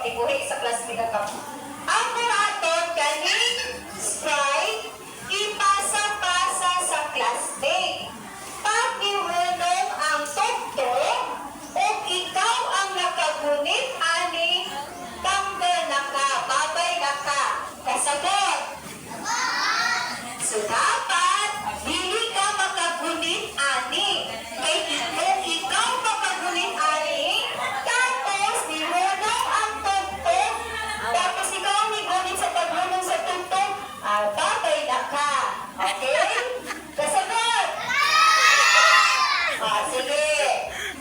tibuhi sa classmate ka. Ang maraton galing Sprite, ipasa-pasa sa classmate. Pag iwelong ang tokto, o ikaw ang nakagunit, ani, tanggal na ka, babay na ka. Kasagot. So dapat, dili ka makagunit, ani. Kay kung ikaw makagunit, ani, tapos iwelong ang tokto, tapos ikaw ang igunit sa pagunong sa tokto, babay na ka. Okay? Kasagot. Sige.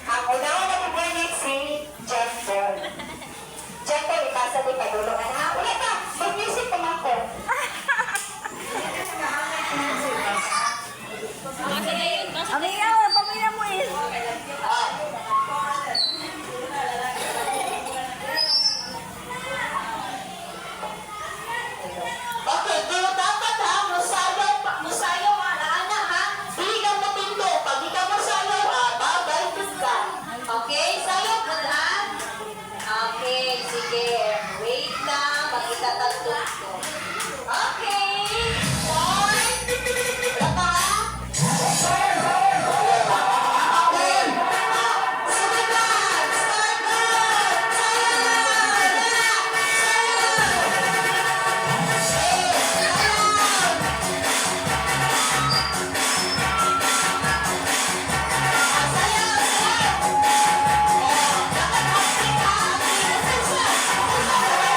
Ang unawa na pupunit si John Paul. John Paul, ipasa di padulungan ha. Ulit ka, mag-music pa man ko. Amigaw, pamilya mo eh. Okay, pero dapat ha, musayaw ha, naana ha. Hindi ka matindo. Pag di ka musayaw ha, babay ka. Okay, sayaw ka ha. Okay, sige. Wait lang, magkita tatlo. Okay.